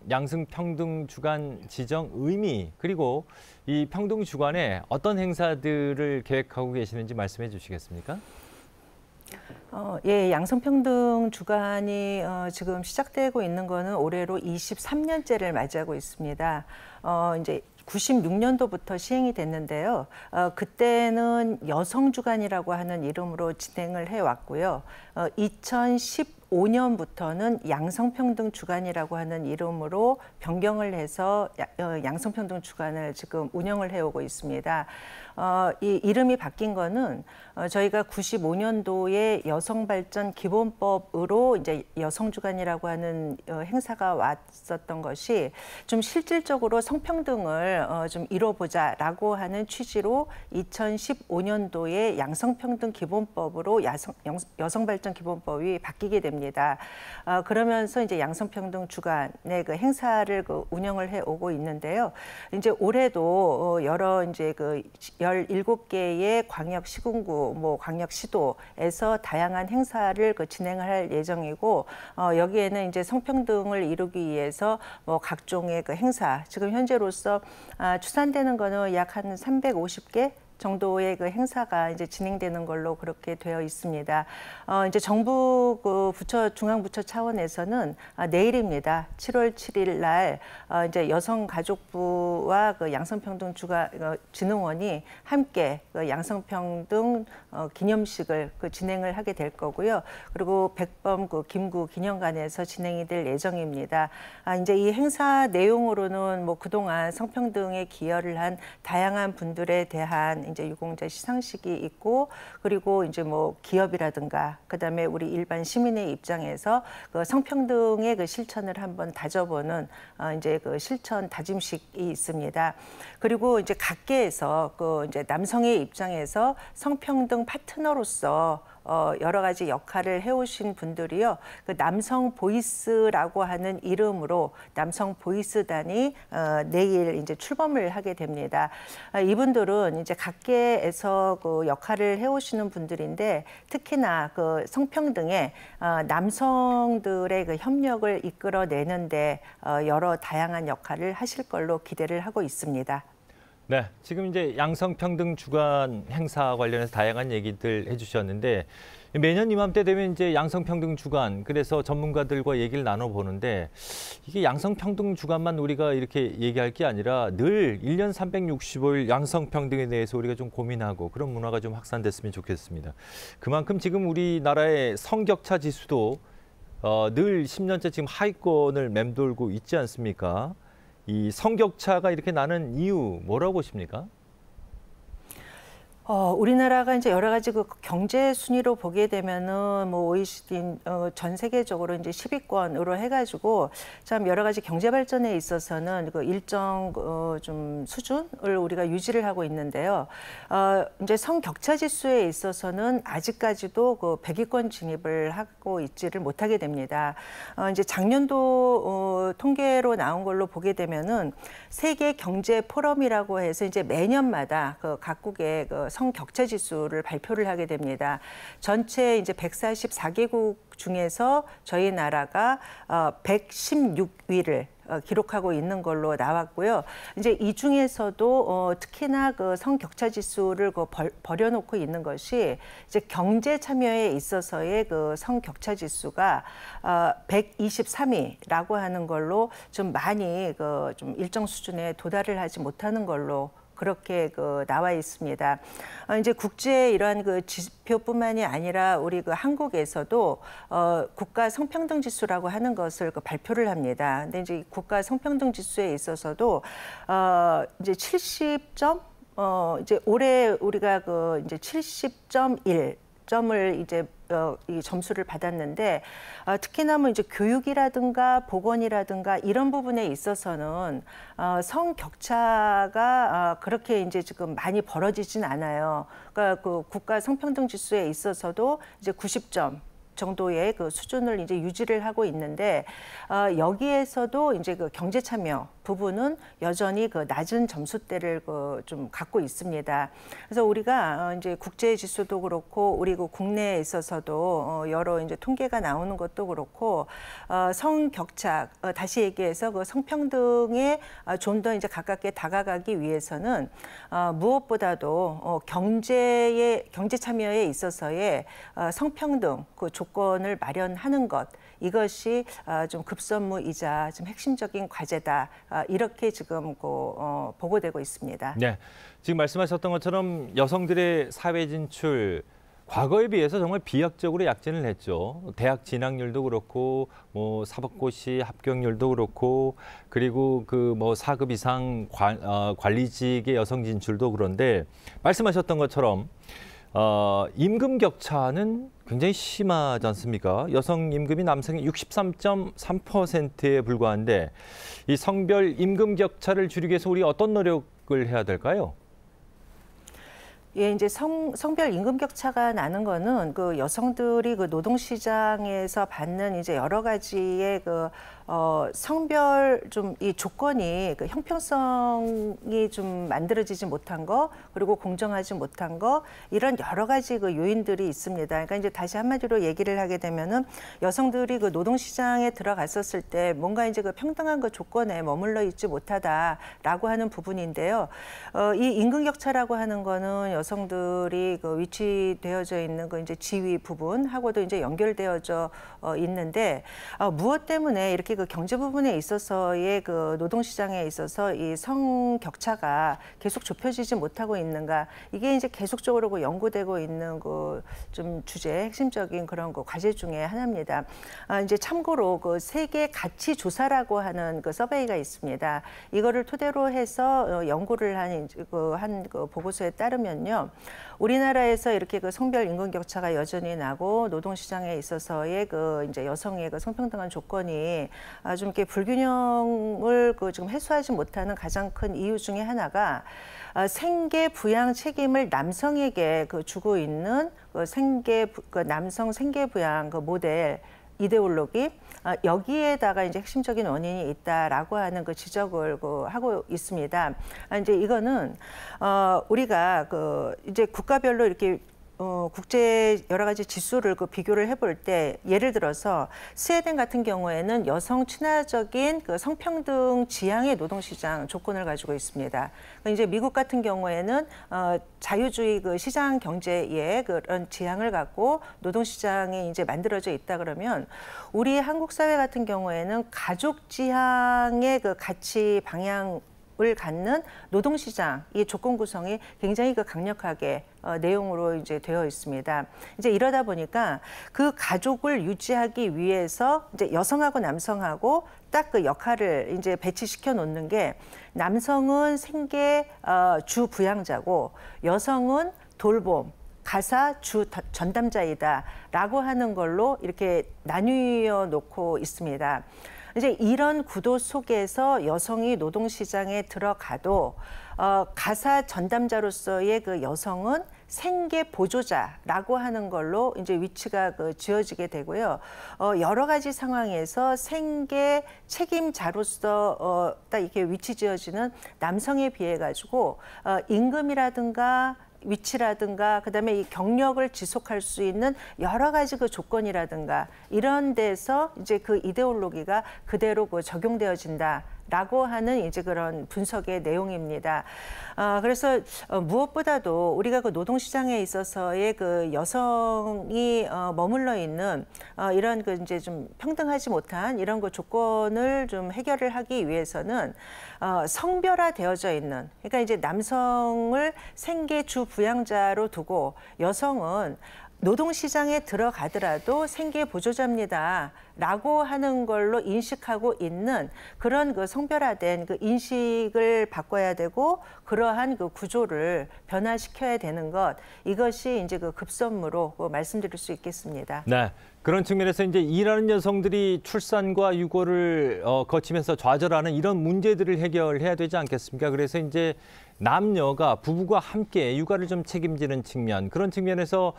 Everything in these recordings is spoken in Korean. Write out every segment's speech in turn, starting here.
양성평등 주간 지정 의미 그리고 이 평등 주간에 어떤 행사들을 계획하고 계시는지 말씀해 주시겠습니까? 예, 양성평등 주간이 지금 시작되고 있는 거는 올해로 23년째를 맞이하고 있습니다. 이제 96년도부터 시행이 됐는데요. 그때는 여성주간이라고 하는 이름으로 진행을 해왔고요. 2015년부터는 양성평등주간이라고 하는 이름으로 변경을 해서 양성평등주간을 지금 운영을 해오고 있습니다. 이 이름이 바뀐 거는 저희가 95년도에 여성발전기본법으로 이제 여성주간이라고 하는 행사가 왔었던 것이 좀 실질적으로 성평등을 좀 이뤄보자라고 하는 취지로 2015년도에 양성평등기본법으로 여성발전기본법이 바뀌게 됩니다. 그러면서 이제 양성평등주간의 그 행사를 운영을 해오고 있는데요. 이제 올해도 여러 이제 17개의 광역시군구, 광역시도에서 다양한 행사를 진행할 예정이고, 여기에는 이제 성평등을 이루기 위해서 각종의 행사, 지금 현재로서 추산되는 거는 약 한 350개 정도의 행사가 이제 진행되는 걸로 그렇게 되어 있습니다. 이제 정부 부처 중앙부처 차원에서는 내일입니다. 7월 7일 날 이제 여성가족부와 양성평등진흥원이 함께 양성평등 기념식을 진행을 하게 될 거고요. 그리고 백범 김구 기념관에서 진행이 될 예정입니다. 이제 이 행사 내용으로는 그동안 성평등에 기여를 한 다양한 분들에 대한 이제 유공자 시상식이 있고, 그리고 이제 기업이라든가 그다음에 우리 일반 시민의 입장에서 성평등의 실천을 한번 다져보는 이제 실천 다짐식이 있습니다. 그리고 이제 각계에서 이제 남성의 입장에서 성평등 파트너로서 여러 가지 역할을 해오신 분들이요. 남성 보이스라고 하는 이름으로 남성 보이스단이 내일 이제 출범을 하게 됩니다. 이분들은 이제 각계에서 역할을 해오시는 분들인데, 특히나 성평등에 남성들의 협력을 이끌어내는데 여러 다양한 역할을 하실 걸로 기대를 하고 있습니다. 네, 지금 이제 양성평등 주간 행사 관련해서 다양한 얘기들 해주셨는데, 매년 이맘때 되면 이제 양성평등 주간, 그래서 전문가들과 얘기를 나눠보는데, 이게 양성평등 주간만 우리가 이렇게 얘기할 게 아니라 늘 1년 365일 양성평등에 대해서 우리가 좀 고민하고 그런 문화가 좀 확산됐으면 좋겠습니다. 그만큼 지금 우리나라의 성격차 지수도 늘 10년째 지금 하위권을 맴돌고 있지 않습니까? 이 성격차가 이렇게 나는 이유 뭐라고 보십니까? 우리나라가 이제 여러 가지 경제 순위로 보게 되면은 OECD 전 세계적으로 이제 10위권으로 해가지고 참 여러 가지 경제 발전에 있어서는 일정 좀 수준을 우리가 유지를 하고 있는데요. 이제 성격차 지수에 있어서는 아직까지도 100위권 진입을 하고 있지를 못하게 됩니다. 이제 작년도 통계로 나온 걸로 보게 되면은 세계 경제 포럼이라고 해서 이제 매년마다 각국의 성격차 지수를 발표를 하게 됩니다. 전체 이제 144개국 중에서 저희 나라가 116위를 기록하고 있는 걸로 나왔고요. 이제 이 중에서도 특히나 성격차 지수를 버려놓고 있는 것이 이제 경제 참여에 있어서의 성격차 지수가 123위라고 하는 걸로 좀 많이 좀 일정 수준에 도달을 하지 못하는 걸로 그렇게 나와 있습니다. 이제 국제 이러한 지표뿐만이 아니라 우리 한국에서도 국가 성평등 지수라고 하는 것을 발표를 합니다. 근데 이제 국가 성평등 지수에 있어서도 이제 70점, 이제 올해 우리가 이제 70.1 점을 이제 이 점수를 받았는데, 특히나 이제 교육이라든가 보건이라든가 이런 부분에 있어서는 성격차가 그렇게 이제 지금 많이 벌어지진 않아요. 그러니까 국가 성평등 지수에 있어서도 이제 90점 정도의 수준을 이제 유지를 하고 있는데, 여기에서도 이제 경제 참여 부분은 여전히 그 낮은 점수대를 좀 갖고 있습니다. 그래서 우리가 이제 국제 지수도 그렇고 우리 그 국내에 있어서도 여러 이제 통계가 나오는 것도 그렇고 성격차 다시 얘기해서 그 성평등에 좀 더 이제 가깝게 다가가기 위해서는 무엇보다도 경제 참여에 있어서의 성평등 그 조건을 마련하는 것 이것이 좀 급선무이자 좀 핵심적인 과제다 이렇게 지금 보고되고 있습니다. 네, 지금 말씀하셨던 것처럼 여성들의 사회 진출 과거에 비해서 정말 비약적으로 약진을 했죠. 대학 진학률도 그렇고, 뭐 사법고시 합격률도 그렇고, 그리고 그 뭐 4급 이상 관리직의 여성 진출도 그런데 말씀하셨던 것처럼 임금 격차는 굉장히 심하지 않습니까? 여성 임금이 남성의 63.3%에 불과한데 이 성별 임금 격차를 줄이기 위해서 우리 어떤 노력을 해야 될까요? 예, 이제 성별 임금 격차가 나는 거는 그 여성들이 그 노동시장에서 받는 이제 여러 가지의 그 성별 좀 이 조건이 그 형평성이 좀 만들어지지 못한 거 그리고 공정하지 못한 거 이런 여러 가지 그 요인들이 있습니다. 그러니까 이제 다시 한마디로 얘기를 하게 되면은 여성들이 그 노동시장에 들어갔었을 때 뭔가 이제 그 평등한 그 조건에 머물러 있지 못하다라고 하는 부분인데요. 이 임금 격차라고 하는 거는 여성들이 그 위치되어져 있는 그 이제 지위 부분하고도 이제 연결되어져 있는데 무엇 때문에 이렇게 그 경제 부분에 있어서의 그 노동시장에 있어서 이 성 격차가 계속 좁혀지지 못하고 있는가 이게 이제 계속적으로 그 연구되고 있는 그 좀 주제 핵심적인 그런 그 과제 중에 하나입니다. 이제 참고로 그 세계 가치 조사라고 하는 그 서베이가 있습니다. 이거를 토대로 해서 연구를 한 그 보고서에 따르면요. 우리나라에서 이렇게 그 성별 임금 격차가 여전히 나고 노동시장에 있어서의 그 이제 여성의 그 성평등한 조건이 좀 이렇게 불균형을 그 지금 해소하지 못하는 가장 큰 이유 중에 하나가 생계 부양 책임을 남성에게 그 주고 있는 그 남성 생계 부양 그 모델 이데올로기 여기에다가 이제 핵심적인 원인이 있다라고 하는 그 지적을 하고 있습니다. 이제 이거는 우리가 그 이제 국가별로 이렇게 국제 여러 가지 지수를 그 비교를 해볼 때 예를 들어서 스웨덴 같은 경우에는 여성 친화적인 그 성평등 지향의 노동시장 조건을 가지고 있습니다. 이제 미국 같은 경우에는 자유주의 그 시장 경제의 그런 지향을 갖고 노동시장이 이제 만들어져 있다 그러면 우리 한국 사회 같은 경우에는 가족 지향의 그 가치 방향 을 갖는 노동시장 이 조건 구성이 굉장히 그 강력하게 내용으로 이제 되어 있습니다. 이제 이러다 보니까 그 가족을 유지하기 위해서 이제 여성하고 남성하고 딱 그 역할을 이제 배치시켜 놓는 게 남성은 생계 주 부양자고 여성은 돌봄 가사 주 전담자이다라고 하는 걸로 이렇게 나뉘어 놓고 있습니다. 이제 이런 구도 속에서 여성이 노동시장에 들어가도 가사 전담자로서의 그 여성은 생계 보조자라고 하는 걸로 이제 위치가 지어지게 되고요. 여러 가지 상황에서 생계 책임자로서 딱 이렇게 위치 지어지는 남성에 비해 가지고 임금이라든가 위치라든가 그다음에 이 경력을 지속할 수 있는 여러 가지 그 조건이라든가 이런 데서 이제 그 이데올로기가 그대로 적용되어진다라고 하는 이제 그런 분석의 내용입니다. 그래서 무엇보다도 우리가 그 노동시장에 있어서의 그 여성이 머물러 있는 이런 그 이제 좀 평등하지 못한 이런 그 조건을 좀 해결을 하기 위해서는 성별화되어져 있는 그러니까 이제 남성을 생계 주 부양자로 두고 여성은 노동시장에 들어가더라도 생계 보조자입니다라고 하는 걸로 인식하고 있는 그런 그 성별화된 그 인식을 바꿔야 되고 그러한 그 구조를 변화시켜야 되는 것 이것이 이제 그 급선무로 말씀드릴 수 있겠습니다. 네. 그런 측면에서 이제 일하는 여성들이 출산과 육아를 거치면서 좌절하는 이런 문제들을 해결해야 되지 않겠습니까? 그래서 이제 남녀가 부부가 함께 육아를 좀 책임지는 측면 그런 측면에서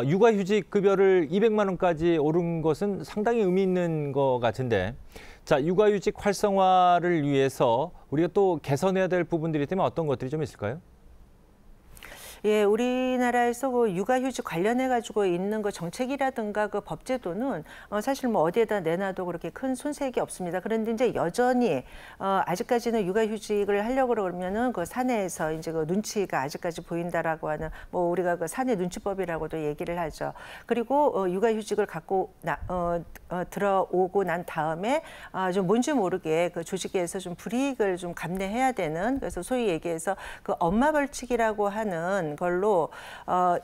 육아휴직 급여를 200만 원까지 오른 것은 상당히 의미 있는 것 같은데 자, 육아휴직 활성화를 위해서 우리가 또 개선해야 될 부분들이 있다면 어떤 것들이 좀 있을까요? 예, 우리나라에서 그 육아휴직 관련해 가지고 있는 그 정책이라든가 그 법제도는 사실 뭐 어디에다 내놔도 그렇게 큰 손색이 없습니다. 그런데 이제 여전히 아직까지는 육아휴직을 하려고 그러면은 그 사내에서 이제 그 눈치가 아직까지 보인다라고 하는 뭐 우리가 그 사내 눈치법이라고도 얘기를 하죠. 그리고 육아휴직을 갖고 들어오고 난 다음에 좀 뭔지 모르게 그 조직에서 좀 불이익을 좀 감내해야 되는, 그래서 소위 얘기해서 그 엄마 벌칙이라고 하는 걸로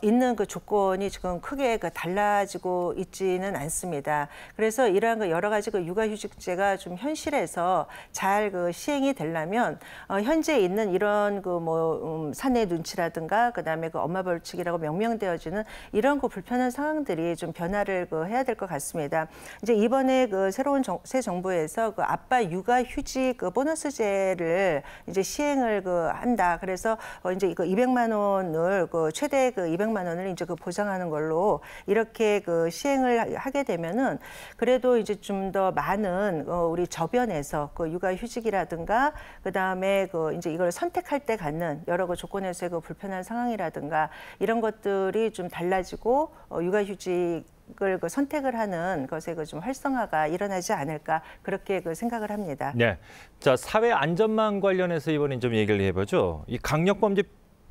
있는 그 조건이 지금 크게 그 달라지고 있지는 않습니다. 그래서 이러한 그 여러 가지 그 육아휴직제가 좀 현실에서 잘 그 시행이 되려면 현재 있는 이런 그 뭐 사내 눈치라든가 그다음에 그 엄마 벌칙이라고 명명되어지는 이런 그 불편한 상황들이 좀 변화를 그 해야 될 것 같습니다. 이제 이번에 그 새로운 새 정부에서 그 아빠 육아휴직 그 보너스제를 이제 시행을 그 한다. 그래서 이제 이거 200만 원을 그 최대 그 200만 원을 이제 그 보장하는 걸로 이렇게 그 시행을 하게 되면은 그래도 이제 좀 더 많은 우리 저변에서 그 육아휴직이라든가 그다음에 그 이제 이걸 선택할 때 갖는 여러 그 조건에서의 그 불편한 상황이라든가 이런 것들이 좀 달라지고 육아휴직 을 그 선택을 하는 것에 그 좀 활성화가 일어나지 않을까 그렇게 그 생각을 합니다. 네, 자, 사회 안전망 관련해서 이번엔 좀 얘기를 해보죠. 이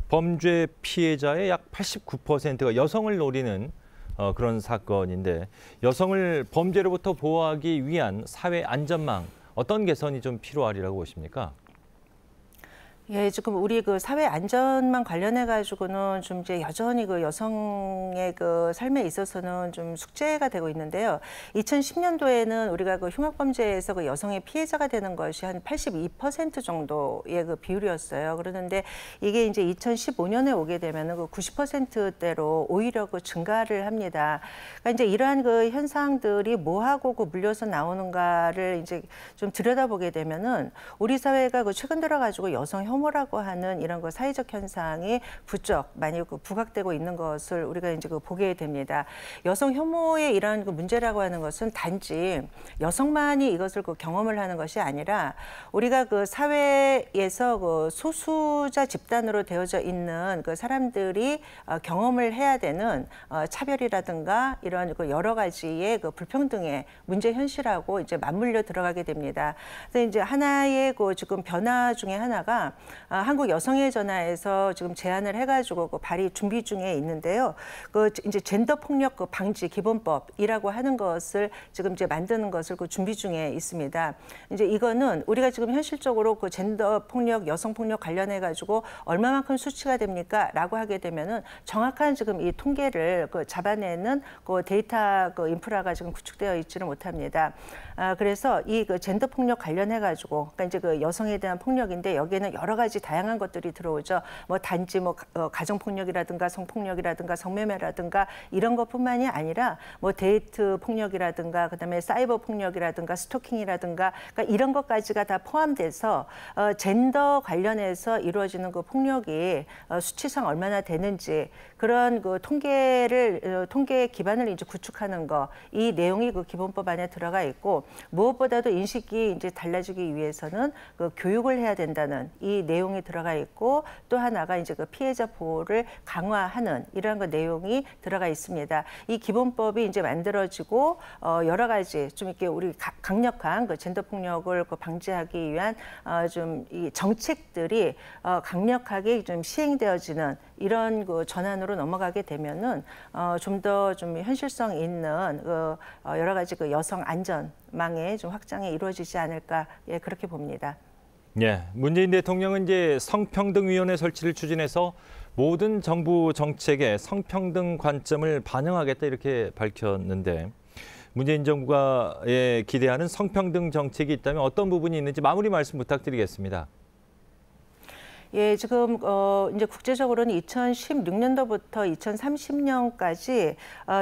범죄 피해자의 약 89%가 여성을 노리는 그런 사건인데, 여성을 범죄로부터 보호하기 위한 사회 안전망 어떤 개선이 좀 필요하리라고 보십니까? 예, 지금 우리 그 사회 안전망 관련해 가지고는 좀 이제 여전히 그 여성의 그 삶에 있어서는 좀 숙제가 되고 있는데요. 2010년도에는 우리가 그 흉악범죄에서 그 여성의 피해자가 되는 것이 한 82% 정도의 그 비율이었어요. 그러는데 이게 이제 2015년에 오게 되면은 그 90%대로 오히려 그 증가를 합니다. 그러니까 이제 이러한 그 현상들이 뭐하고 그 물려서 나오는가를 이제 좀 들여다보게 되면은 우리 사회가 그 최근 들어 가지고 여성 혐오라고 하는 이런 그 사회적 현상이 부쩍 많이 그 부각되고 있는 것을 우리가 이제 그 보게 됩니다. 여성 혐오의 이러한 그 문제라고 하는 것은 단지 여성만이 이것을 그 경험을 하는 것이 아니라 우리가 그 사회에서 그 소수자 집단으로 되어져 있는 그 사람들이 경험을 해야 되는 차별이라든가 이런 그 여러 가지의 그 불평등의 문제 현실하고 이제 맞물려 들어가게 됩니다. 그래서 이제 하나의 그 지금 변화 중에 하나가 한국 여성의 전화에서 지금 제안을 해가지고 그 발의 준비 중에 있는데요. 그 이제 젠더 폭력 그 방지 기본법이라고 하는 것을 지금 이제 만드는 것을 그 준비 중에 있습니다. 이제 이거는 우리가 지금 현실적으로 그 젠더 폭력, 여성 폭력 관련해 가지고 얼마만큼 수치가 됩니까?라고 하게 되면은 정확한 지금 이 통계를 그 잡아내는 그 데이터 그 인프라가 지금 구축되어 있지는 못합니다. 그래서 이 그 젠더 폭력 관련해 가지고 그러니까 이제 그 여성에 대한 폭력인데 여기에는 여러 가지 다양한 것들이 들어오죠. 뭐 단지 뭐 가정 폭력이라든가 성폭력이라든가 성매매라든가 이런 것뿐만이 아니라 뭐 데이트 폭력이라든가 그다음에 사이버 폭력이라든가 스토킹이라든가 그러니까 이런 것까지가 다 포함돼서 젠더 관련해서 이루어지는 그 폭력이 수치상 얼마나 되는지 그런 그 통계 기반을 이제 구축하는 거, 이 내용이 그 기본법 안에 들어가 있고 무엇보다도 인식이 이제 달라지기 위해서는 그 교육을 해야 된다는 이 내용이 들어가 있고 또 하나가 이제 그 피해자 보호를 강화하는 이러한 그 내용이 들어가 있습니다. 이 기본법이 이제 만들어지고 여러 가지 좀 이렇게 우리 강력한 그 젠더 폭력을 그 방지하기 위한 좀 이 정책들이 강력하게 좀 시행되어지는 이런 그 전환으로 넘어가게 되면은 좀 더 좀 현실성 있는 그 여러 가지 그 여성 안전망의 좀 확장이 이루어지지 않을까, 예, 그렇게 봅니다. 네, 문재인 대통령은 이제 성평등위원회 설치를 추진해서 모든 정부 정책에 성평등 관점을 반영하겠다 이렇게 밝혔는데, 문재인 정부가 기대하는 성평등 정책이 있다면 어떤 부분이 있는지 마무리 말씀 부탁드리겠습니다. 예, 지금 이제 국제적으로는 2016년도부터 2030년까지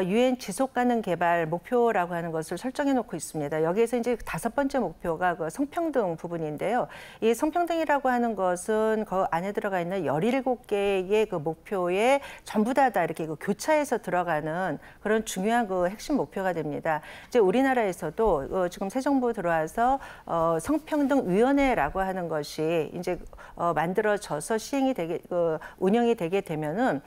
유엔 지속 가능 개발 목표라고 하는 것을 설정해 놓고 있습니다. 여기에서 이제 5번째 목표가 그 성평등 부분인데요. 이 성평등이라고 하는 것은 그 안에 들어가 있는 17개의 그 목표에 전부 다 이렇게 그 교차해서 들어가는 그런 중요한 그 핵심 목표가 됩니다. 이제 우리나라에서도 지금 새 정부 들어와서 성평등위원회라고 하는 것이 이제 만들어져서 시행이 되게 운영이 되게 되면은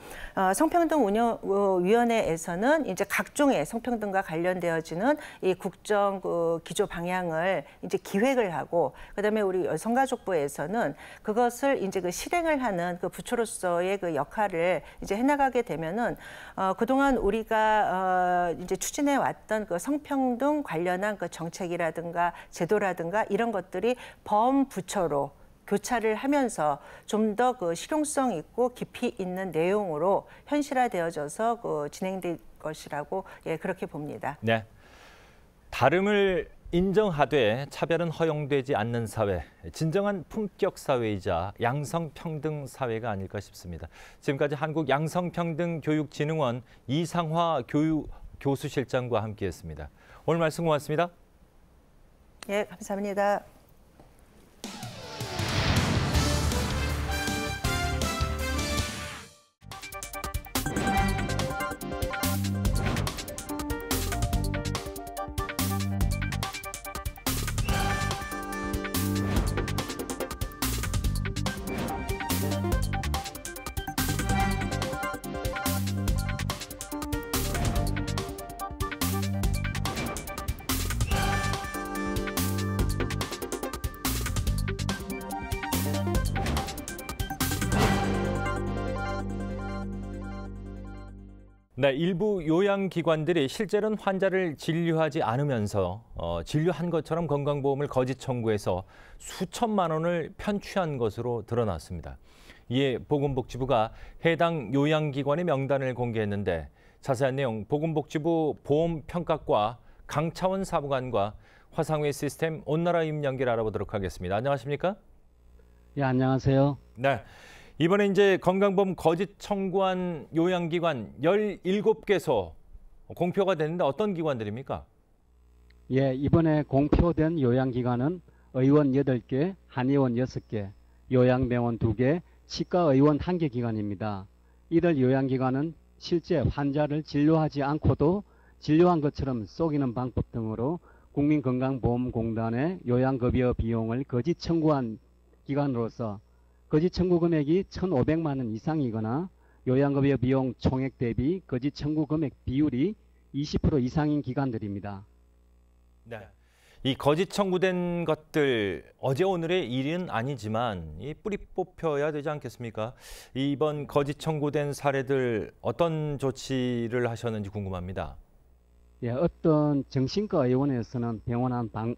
성평등위원회에서는 이제 각종의 성평등과 관련되어지는 이 국정 그 기조 방향을 이제 기획을 하고 그다음에 우리 여성가족부에서는 그것을 이제 그 실행을 하는 그 부처로서의 그 역할을 이제 해나가게 되면은 그동안 우리가 이제 추진해 왔던 그 성평등 관련한 그 정책이라든가 제도라든가 이런 것들이 범부처로 교차를 하면서 좀 더 그 실용성 있고 깊이 있는 내용으로 현실화되어져서 그 진행될 것이라고 예, 그렇게 봅니다. 네. 다름을 인정하되 차별은 허용되지 않는 사회, 진정한 품격 사회이자 양성평등 사회가 아닐까 싶습니다. 지금까지 한국양성평등교육진흥원 이상화 교수실장과 함께했습니다. 오늘 말씀 고맙습니다. 예, 감사합니다. 네, 일부 요양기관들이 실제로는 환자를 진료하지 않으면서 진료한 것처럼 건강보험을 거짓 청구해서 수천만 원을 편취한 것으로 드러났습니다. 이에 보건복지부가 해당 요양기관의 명단을 공개했는데 자세한 내용 보건복지부 보험평가과 강차원 사무관과 화상회 시스템 온나라임 연결 알아보도록 하겠습니다. 안녕하십니까? 예, 안녕하세요. 네. 이번에 이제 건강보험 거짓 청구한 요양기관 17개소 공표가 됐는데 어떤 기관들입니까? 예, 이번에 공표된 요양기관은 의원 8개, 한의원 6개, 요양병원 2개, 치과의원 1개 기관입니다. 이들 요양기관은 실제 환자를 진료하지 않고도 진료한 것처럼 속이는 방법 등으로 국민건강보험공단의 요양급여 비용을 거짓 청구한 기관으로서 거짓 청구 금액이 1,500만 원 이상이거나 요양급여 비용 총액 대비 거짓 청구 금액 비율이 20% 이상인 기관들입니다. 네. 이 거짓 청구된 것들 어제 오늘의 일은 아니지만 이 뿌리 뽑혀야 되지 않겠습니까? 이번 거짓 청구된 사례들 어떤 조치를 하셨는지 궁금합니다. 예, 어떤 정신과 의원에서는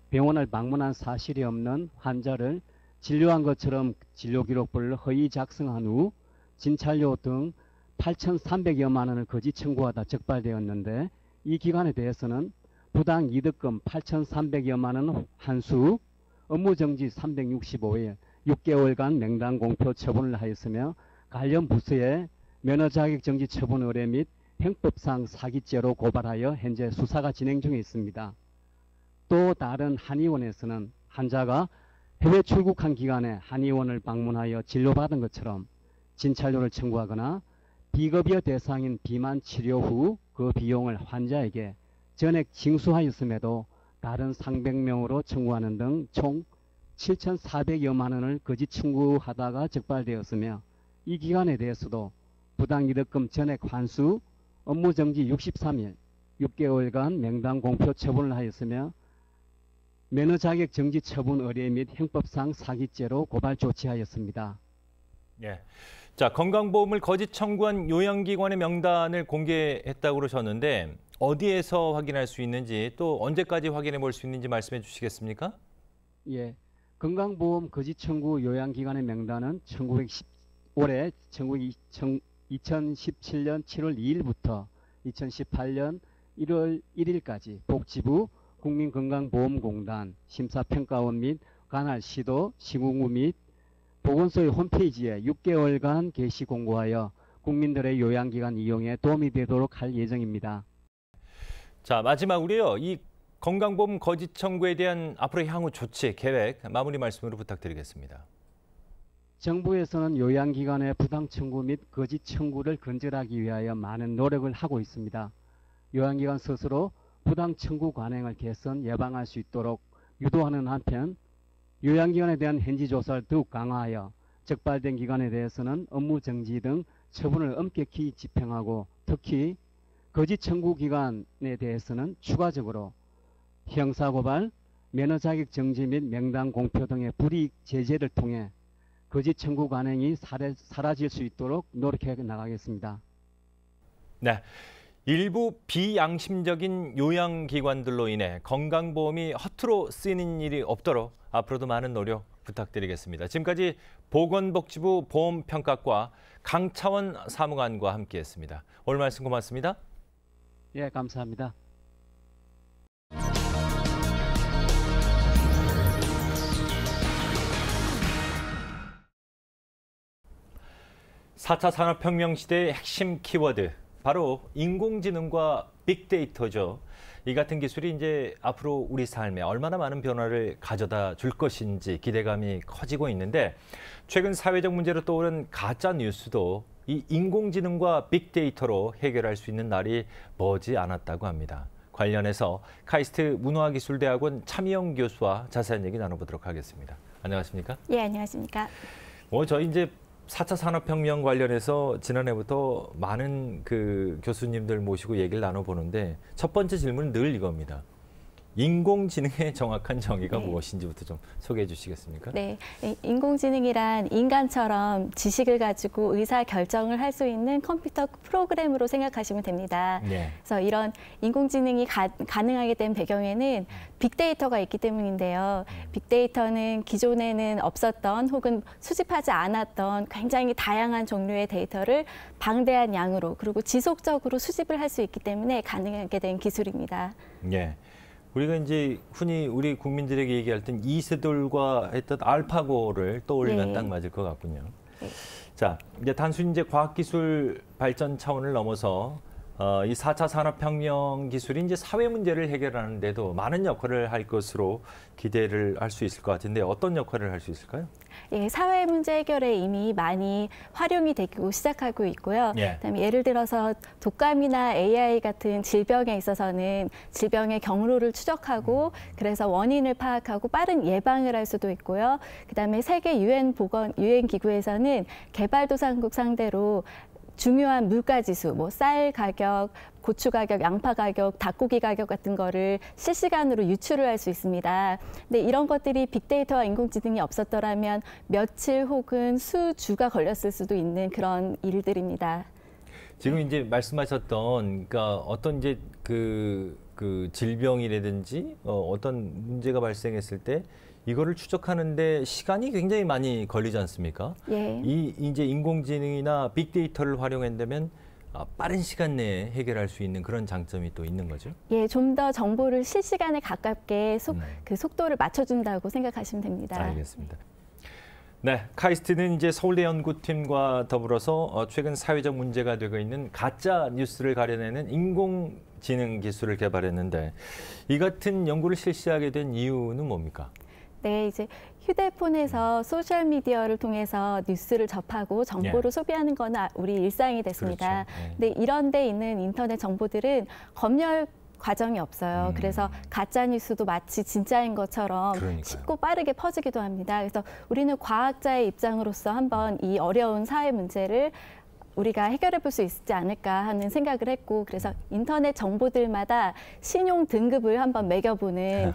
병원을 방문한 사실이 없는 환자를 진료한 것처럼 진료 기록부를 허위 작성한 후 진찰료 등 8,300여만 원을 거짓 청구하다 적발되었는데 이 기관에 대해서는 부당 이득금 8,300여만 원 환수, 업무정지 365일, 6개월간 명단 공표 처분을 하였으며 관련 부서에 면허자격정지 처분 의뢰 및 형법상 사기죄로 고발하여 현재 수사가 진행 중에 있습니다. 또 다른 한의원에서는 환자가 해외 출국한 기간에 한의원을 방문하여 진료받은 것처럼 진찰료를 청구하거나 비급여 대상인 비만 치료 후 그 비용을 환자에게 전액 징수하였음에도 다른 상백명으로 청구하는 등 총 7,400여만 원을 거짓 청구하다가 적발되었으며 이 기간에 대해서도 부당이득금 전액 환수, 업무정지 63일, 6개월간 명단 공표 처분을 하였으며 면허자격 정지 처분 의뢰 및 형법상 사기죄로 고발 조치하였습니다. 예. 자, 건강보험을 거짓 청구한 요양기관의 명단을 공개했다고 그러셨는데 어디에서 확인할 수 있는지 또 언제까지 확인해 볼 수 있는지 말씀해 주시겠습니까? 예. 건강보험 거짓 청구 요양기관의 명단은 올해 2017년 7월 2일부터 2018년 1월 1일까지 복지부, 국민건강보험공단, 심사평가원 및 관할 시도, 시군구 및 보건소의 홈페이지에 6개월간 게시 공고하여 국민들의 요양기관 이용에 도움이 되도록 할 예정입니다. 자, 마지막으로요. 이 건강보험 거짓 청구에 대한 앞으로의 향후 조치 계획 마무리 말씀으로 부탁드리겠습니다. 정부에서는 요양기관의 부당 청구 및 거짓 청구를 근절하기 위하여 많은 노력을 하고 있습니다. 요양기관 스스로 부당 청구 관행을 개선, 예방할 수 있도록 유도하는 한편 요양기관에 대한 현지 조사를 더욱 강화하여 적발된 기관에 대해서는 업무 정지 등 처분을 엄격히 집행하고 특히 거짓 청구 기관에 대해서는 추가적으로 형사고발, 면허 자격 정지 및 명단 공표 등의 불이익 제재를 통해 거짓 청구 관행이 사라질 수 있도록 노력해 나가겠습니다. 네, 일부 비양심적인 요양기관들로 인해 건강보험이 허투루 쓰이는 일이 없도록 앞으로도 많은 노력 부탁드리겠습니다. 지금까지 보건복지부 보험평가과 강차원 사무관과 함께했습니다. 오늘 말씀 고맙습니다. 예, 감사합니다. (4차) 산업혁명 시대의 핵심 키워드 바로 인공지능과 빅데이터죠. 이 같은 기술이 이제 앞으로 우리 삶에 얼마나 많은 변화를 가져다 줄 것인지 기대감이 커지고 있는데 최근 사회적 문제로 떠오른 가짜 뉴스도 이 인공지능과 빅데이터로 해결할 수 있는 날이 머지 않았다고 합니다. 관련해서 카이스트 문화기술대학원 차미영 교수와 자세한 얘기 나눠보도록 하겠습니다. 안녕하십니까? 예, 안녕하십니까? 저희 이제 4차 산업혁명 관련해서 지난해부터 많은 그 교수님들 모시고 얘기를 나눠보는데 첫 번째 질문은 늘 이겁니다. 인공지능의 정확한 정의가 무엇인지부터 좀 소개해 주시겠습니까? 네, 인공지능이란 인간처럼 지식을 가지고 의사 결정을 할 수 있는 컴퓨터 프로그램으로 생각하시면 됩니다. 네. 그래서 이런 인공지능이 가능하게 된 배경에는 빅데이터가 있기 때문인데요. 빅데이터는 기존에는 없었던 혹은 수집하지 않았던 굉장히 다양한 종류의 데이터를 방대한 양으로 그리고 지속적으로 수집을 할 수 있기 때문에 가능하게 된 기술입니다. 네. 우리가 이제 흔히 우리 국민들에게 얘기할 땐 이세돌과 했던 알파고를 떠올리면 딱 맞을 것 같군요. 네. 자, 이제 단순히 이제 과학기술 발전 차원을 넘어서 이 4차 산업혁명 기술이 이제 사회 문제를 해결하는 데도 많은 역할을 할 것으로 기대를 할 수 있을 것 같은데 어떤 역할을 할 수 있을까요? 예, 사회 문제 해결에 이미 많이 활용이 되고 시작하고 있고요. 그다음에 예를 들어서 독감이나 AI 같은 질병에 있어서는 질병의 경로를 추적하고 그래서 원인을 파악하고 빠른 예방을 할 수도 있고요. 그다음에 세계 유엔 기구에서는 개발도상국 상대로 중요한 물가지수, 뭐 쌀 가격, 고추 가격, 양파 가격, 닭고기 가격 같은 거를 실시간으로 유출을 할 수 있습니다. 근데 이런 것들이 빅데이터와 인공지능이 없었더라면 며칠 혹은 수주가 걸렸을 수도 있는 그런 일들입니다. 지금 이제 말씀하셨던 그러니까 어떤 이제 그 질병이라든지 어떤 문제가 발생했을 때 이거를 추적하는데 시간이 굉장히 많이 걸리지 않습니까? 예. 이제 인공지능이나 빅데이터를 활용한다면 빠른 시간 내에 해결할 수 있는 그런 장점이 또 있는 거죠? 예, 좀 더 정보를 실시간에 가깝게 그 속도를 맞춰준다고 생각하시면 됩니다. 알겠습니다. 네, 카이스트는 이제 서울대 연구팀과 더불어서 최근 사회적 문제가 되고 있는 가짜 뉴스를 가려내는 인공지능 기술을 개발했는데 이 같은 연구를 실시하게 된 이유는 뭡니까? 네, 이제 휴대폰에서 소셜미디어를 통해서 뉴스를 접하고 정보를 소비하는 건 우리 일상이 됐습니다. 그렇죠. 근데 이런 데 있는 인터넷 정보들은 검열 과정이 없어요. 그래서 가짜 뉴스도 마치 진짜인 것처럼 그러니까요. 쉽고 빠르게 퍼지기도 합니다. 그래서 우리는 과학자의 입장으로서 한번 이 어려운 사회 문제를 우리가 해결해 볼 수 있지 않을까 하는 생각을 했고 그래서 인터넷 정보들마다 신용 등급을 한번 매겨보는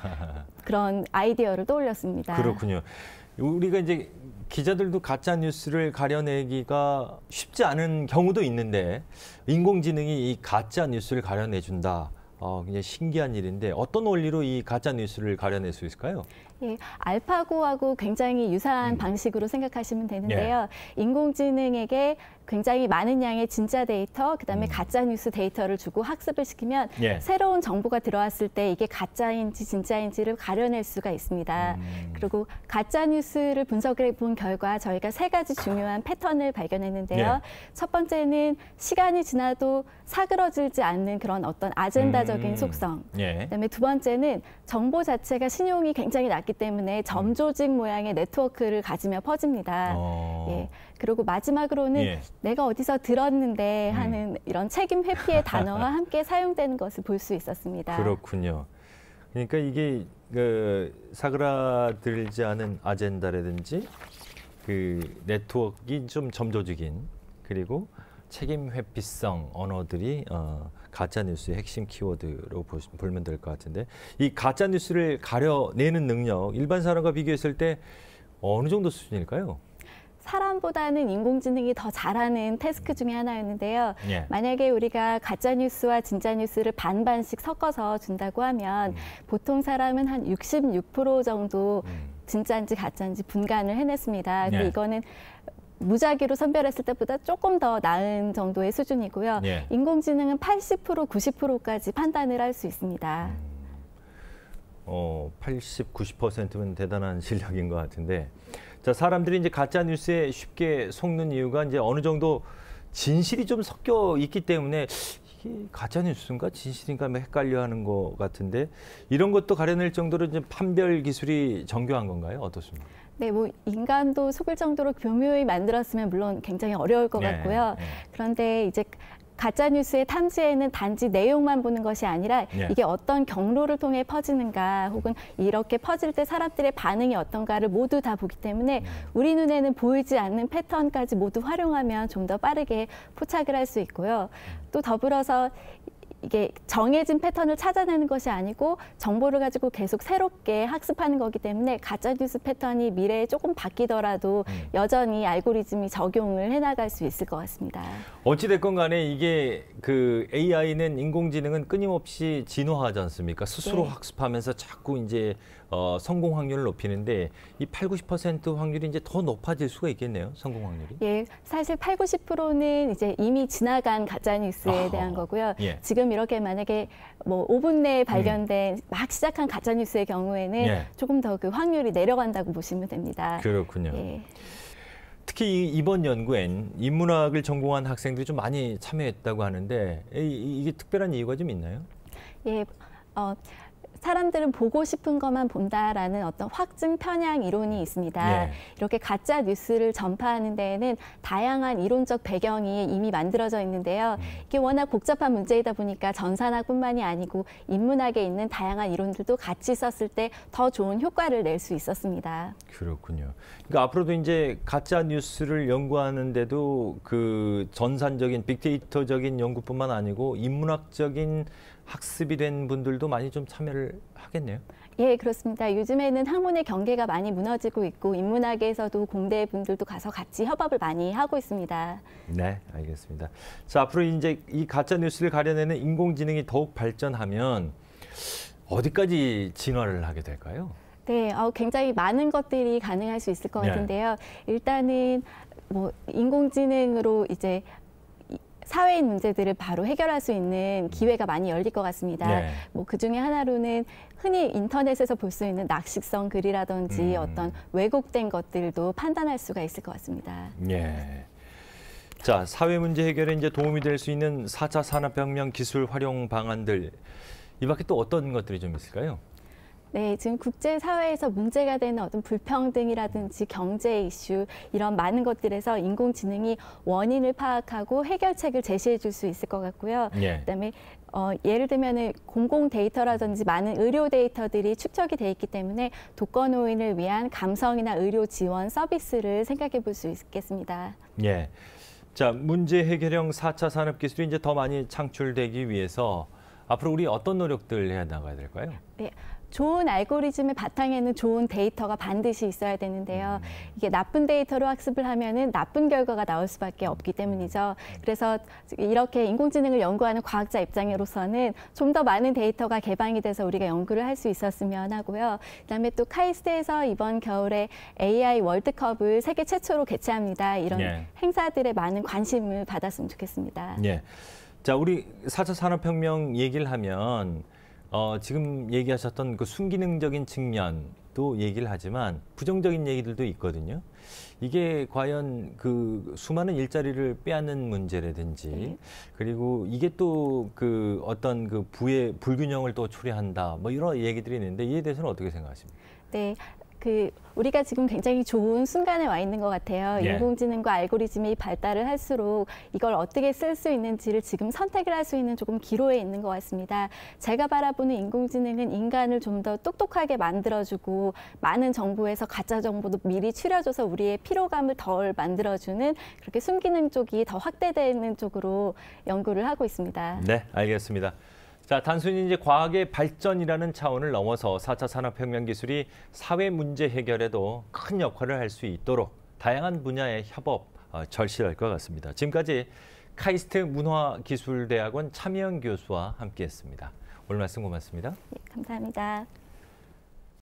그런 아이디어를 떠올렸습니다. 그렇군요. 우리가 이제 기자들도 가짜 뉴스를 가려내기가 쉽지 않은 경우도 있는데 인공지능이 이 가짜 뉴스를 가려내준다. 굉장히 신기한 일인데 어떤 원리로 이 가짜 뉴스를 가려낼 수 있을까요? 예, 알파고하고 굉장히 유사한 방식으로 생각하시면 되는데요. 인공지능에게 굉장히 많은 양의 진짜 데이터, 그다음에 가짜 뉴스 데이터를 주고 학습을 시키면 새로운 정보가 들어왔을 때 이게 가짜인지 진짜인지를 가려낼 수가 있습니다. 그리고 가짜 뉴스를 분석해 본 결과 저희가 3가지 중요한 패턴을 발견했는데요. 첫 번째는 시간이 지나도 사그러지지 않는 그런 어떤 아젠다적인 속성. 그다음에 두 번째는 정보 자체가 신용이 굉장히 낮기 때문에 점조직 모양의 네트워크를 가지며 퍼집니다. 예. 그리고 마지막으로는 내가 어디서 들었는데 하는 이런 책임 회피의 단어와 함께 사용되는 것을 볼 수 있었습니다. 그렇군요. 그러니까 이게 그 사그라들지 않은 아젠다라든지 그 네트워크가 좀 점조직인 그리고 책임 회피성 언어들이 가짜 뉴스의 핵심 키워드로 보면 될 것 같은데 이 가짜 뉴스를 가려내는 능력 일반 사람과 비교했을 때 어느 정도 수준일까요? 사람보다는 인공지능이 더 잘하는 태스크 중에 하나였는데요. 만약에 우리가 가짜 뉴스와 진짜 뉴스를 반반씩 섞어서 준다고 하면 보통 사람은 한 66% 정도 진짜인지 가짜인지 분간을 해냈습니다. 근데 이거는 무작위로 선별했을 때보다 조금 더 나은 정도의 수준이고요. 인공지능은 80%, 90%까지 판단을 할 수 있습니다. 80, 90%면 대단한 실력인 것 같은데 자, 사람들이 이제 가짜 뉴스에 쉽게 속는 이유가 이제 어느 정도 진실이 좀 섞여 있기 때문에 이게 가짜 뉴스인가 진실인가 헷갈려하는 것 같은데 이런 것도 가려낼 정도로 이제 판별 기술이 정교한 건가요? 어떻습니까? 네, 뭐 인간도 속을 정도로 교묘히 만들었으면 물론 굉장히 어려울 것 같고요. 그런데 이제 가짜 뉴스의 탐지에는 단지 내용만 보는 것이 아니라 이게 어떤 경로를 통해 퍼지는가 혹은 이렇게 퍼질 때 사람들의 반응이 어떤가를 모두 다 보기 때문에 우리 눈에는 보이지 않는 패턴까지 모두 활용하면 좀 더 빠르게 포착을 할 수 있고요. 또 더불어서 이게 정해진 패턴을 찾아내는 것이 아니고 정보를 가지고 계속 새롭게 학습하는 거기 때문에 가짜뉴스 패턴이 미래에 조금 바뀌더라도 여전히 알고리즘이 적용을 해나갈 수 있을 것 같습니다. 어찌됐건 간에 이게 그 AI는 인공지능은 끊임없이 진화하지 않습니까? 스스로 학습하면서 자꾸 이제 성공 확률을 높이는데 이 8, 90% 확률이 이제 더 높아질 수가 있겠네요. 성공 확률이. 예, 사실 8, 90%는 이제 이미 지나간 가짜 뉴스에 대한 거고요. 지금 이렇게 만약에 뭐 5분 내에 발견된 막 시작한 가짜 뉴스의 경우에는 조금 더 그 확률이 내려간다고 보시면 됩니다. 그렇군요. 특히 이번 연구엔 인문학을 전공한 학생들이 좀 많이 참여했다고 하는데 이게 특별한 이유가 좀 있나요? 예, 사람들은 보고 싶은 것만 본다라는 어떤 확증 편향 이론이 있습니다. 이렇게 가짜 뉴스를 전파하는 데에는 다양한 이론적 배경이 이미 만들어져 있는데요. 이게 워낙 복잡한 문제이다 보니까 전산학뿐만이 아니고 인문학에 있는 다양한 이론들도 같이 썼을 때 더 좋은 효과를 낼 수 있었습니다. 그렇군요. 그러니까 앞으로도 이제 가짜 뉴스를 연구하는데도 그 전산적인 빅데이터적인 연구뿐만 아니고 인문학적인 학습이 된 분들도 많이 좀 참여를 하겠네요. 예, 그렇습니다. 요즘에는 학문의 경계가 많이 무너지고 있고 인문학에서도 공대 분들도 가서 같이 협업을 많이 하고 있습니다. 네, 알겠습니다. 자, 앞으로 이제 이 가짜 뉴스를 가려내는 인공지능이 더욱 발전하면 어디까지 진화를 하게 될까요? 네, 굉장히 많은 것들이 가능할 수 있을 것 같은데요. 일단은 뭐 인공지능으로 이제 사회인 문제들을 바로 해결할 수 있는 기회가 많이 열릴 것 같습니다. 뭐 그중에 하나로는 흔히 인터넷에서 볼 수 있는 낚시성 글이라든지 어떤 왜곡된 것들도 판단할 수가 있을 것 같습니다. 자, 사회 문제 해결에 이제 도움이 될 수 있는 4차 산업혁명 기술 활용 방안들 이 밖에 또 어떤 것들이 좀 있을까요? 네, 지금 국제사회에서 문제가 되는 어떤 불평등이라든지 경제 이슈 이런 많은 것들에서 인공지능이 원인을 파악하고 해결책을 제시해 줄 수 있을 것 같고요. 그다음에 예를 들면 공공 데이터라든지 많은 의료 데이터들이 축적이 돼 있기 때문에 독거노인을 위한 감성이나 의료 지원 서비스를 생각해 볼 수 있겠습니다. 자, 문제 해결형 4차 산업 기술이 이제 더 많이 창출되기 위해서 앞으로 우리 어떤 노력들 해야 나가야 될까요? 네. 좋은 알고리즘의 바탕에는 좋은 데이터가 반드시 있어야 되는데요. 이게 나쁜 데이터로 학습을 하면은 나쁜 결과가 나올 수밖에 없기 때문이죠. 그래서 이렇게 인공지능을 연구하는 과학자 입장으로서는 좀 더 많은 데이터가 개방이 돼서 우리가 연구를 할 수 있었으면 하고요. 그다음에 또 카이스트에서 이번 겨울에 AI 월드컵을 세계 최초로 개최합니다. 이런 행사들에 많은 관심을 받았으면 좋겠습니다. 자, 우리 4차 산업혁명 얘기를 하면 지금 얘기하셨던 그 순기능적인 측면도 얘기를 하지만 부정적인 얘기들도 있거든요. 이게 과연 그 수많은 일자리를 빼앗는 문제라든지 그리고 이게 또 그 어떤 그 부의 불균형을 또 초래한다 뭐 이런 얘기들이 있는데 이에 대해서는 어떻게 생각하십니까? 네. 우리가 지금 굉장히 좋은 순간에 와 있는 것 같아요. 인공지능과 알고리즘이 발달을 할수록 이걸 어떻게 쓸 수 있는지를 지금 선택을 할 수 있는 조금 기로에 있는 것 같습니다. 제가 바라보는 인공지능은 인간을 좀 더 똑똑하게 만들어주고 많은 정보에서 가짜 정보도 미리 추려줘서 우리의 피로감을 덜 만들어주는 그렇게 순기능 쪽이 더 확대되는 쪽으로 연구를 하고 있습니다. 네, 알겠습니다. 자, 단순히 이제 과학의 발전이라는 차원을 넘어서 4차 산업혁명 기술이 사회 문제 해결에도 큰 역할을 할 수 있도록 다양한 분야의 협업 절실할 것 같습니다. 지금까지 카이스트 문화기술대학원 차미영 교수와 함께했습니다. 오늘 말씀 고맙습니다. 네, 감사합니다.